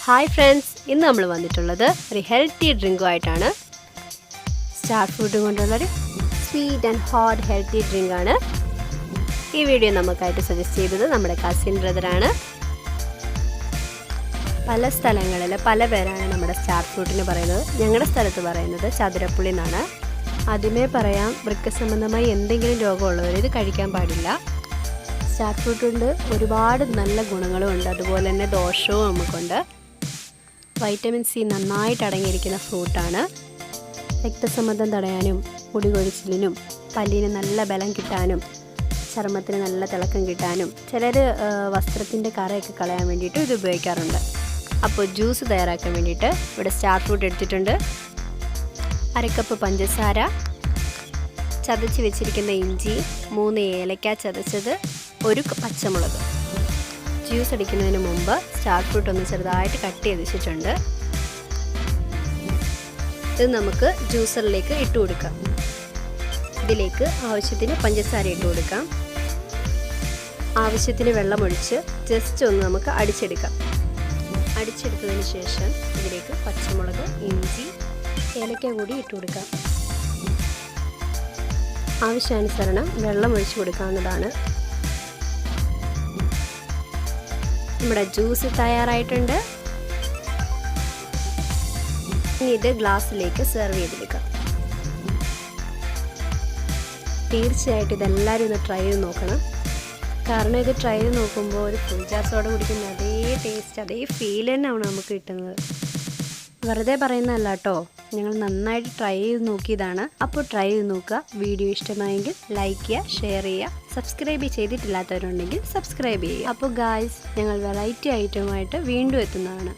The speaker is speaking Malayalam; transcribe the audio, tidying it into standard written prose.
ഹായ് ഫ്രണ്ട്സ്, ഇന്ന് നമ്മൾ വന്നിട്ടുള്ളത് ഒരു ഹെൽത്തി ഡ്രിങ്കുമായിട്ടാണ്. സ്റ്റാർ ഫ്രൂട്ട് കൊണ്ടുള്ളൊരു സ്വീറ്റ് ആൻഡ് ഹോട്ട് ഹെൽത്തി ഡ്രിങ്കാണ്. ഈ വീഡിയോ നമുക്കായിട്ട് സജസ്റ്റ് ചെയ്തത് നമ്മുടെ കസിൻ ബ്രദറാണ്. പല സ്ഥലങ്ങളിൽ പല പേരാണ് നമ്മുടെ സ്റ്റാർ ഫ്രൂട്ടിന് പറയുന്നത്. ഞങ്ങളുടെ സ്ഥലത്ത് പറയുന്നത് ചതുരപ്പുളി എന്നാണ്. ആദ്യമേ പറയാം, വൃക്ക സംബന്ധമായി എന്തെങ്കിലും രോഗമുള്ളവർ ഇത് കഴിക്കാൻ പാടില്ല. സ്റ്റാർ ഫ്രൂട്ട് കൊണ്ട് ഒരുപാട് നല്ല ഗുണങ്ങളും ഉണ്ട്, അതുപോലെ തന്നെ ദോഷവും നമുക്കുണ്ട്. വൈറ്റമിൻ സി നന്നായിട്ട് അടങ്ങിയിരിക്കുന്ന ഫ്രൂട്ടാണ്. രക്തസമ്മർദ്ദം തടയാനും മുടി കൊഴിച്ചിലിനും പല്ലിന് നല്ല ബലം കിട്ടാനും ചർമ്മത്തിന് നല്ല തിളക്കം കിട്ടാനും ചിലർ വസ്ത്രത്തിൻ്റെ കറയൊക്കെ കളയാൻ വേണ്ടിയിട്ട് ഇത് ഉപയോഗിക്കാറുണ്ട്. അപ്പോൾ ജ്യൂസ് തയ്യാറാക്കാൻ വേണ്ടിയിട്ട് ഇവിടെ സ്റ്റാർ ഫ്രൂട്ട് എടുത്തിട്ടുണ്ട്. 1/2 കപ്പ് പഞ്ചസാര, ചതച്ച് വെച്ചിരിക്കുന്ന ഇഞ്ചി, 3 ഏലക്ക ചതച്ചത്, 1 പച്ചമുളക്. ജ്യൂസ് അടിക്കുന്നതിന് മുമ്പ് സ്റ്റാർ ഫ്രൂട്ട് ഒന്ന് ചെറുതായിട്ട് കട്ട് ചെയ്ത് വെച്ചിട്ടുണ്ട്. ഇത് നമുക്ക് ജ്യൂസറിലേക്ക് ഇട്ട് കൊടുക്കാം. ഇതിലേക്ക് ആവശ്യത്തിന് പഞ്ചസാര ഇട്ട് കൊടുക്കാം. ആവശ്യത്തിന് വെള്ളമൊഴിച്ച് ജസ്റ്റ് ഒന്ന് നമുക്ക് അടിച്ചെടുക്കാം. അടിച്ചെടുത്തതിന് ശേഷം ഇതിലേക്ക് പച്ചമുളക്, ഇഞ്ചി, ഏലക്ക കൂടി ഇട്ട് കൊടുക്കാം. ആവശ്യാനുസരണം വെള്ളം ഒഴിച്ച് കൊടുക്കാവുന്നതാണ്. നമ്മുടെ ജ്യൂസ് തയ്യാറായിട്ടുണ്ട്. ഇനി ഇത് ഗ്ലാസ്സിലേക്ക് സെർവ് ചെയ്തെടുക്കാം. തീർച്ചയായിട്ടും ഇതെല്ലാവരും ഒന്ന് ട്രൈ ചെയ്ത് നോക്കണം. കാരണം ഇത് ട്രൈ ചെയ്ത് നോക്കുമ്പോൾ ഒരു ഫുൾ ജാർ സോഡ കുടിക്കുന്ന അതേ ടേസ്റ്റ്, അതേ ഫീൽ തന്നെയാണ് നമുക്ക് കിട്ടുന്നത്. വെറുതെ പറയുന്നതല്ല കേട്ടോ, ഞങ്ങൾ നന്നായിട്ട് ട്രൈ ചെയ്ത് നോക്കിയതാണ്. അപ്പോൾ ട്രൈ ചെയ്ത് നോക്കുക. വീഡിയോ ഇഷ്ടമായെങ്കിൽ ലൈക്ക് ചെയ്യുക, ഷെയർ ചെയ്യുക. സബ്സ്ക്രൈബ് ചെയ്തിട്ടില്ലാത്തവരുണ്ടെങ്കിൽ സബ്സ്ക്രൈബ് ചെയ്യുക. അപ്പോൾ ഗായ്സ്, ഞങ്ങൾ വെറൈറ്റി ഐറ്റമായിട്ട് വീണ്ടും എത്തുന്നതാണ്.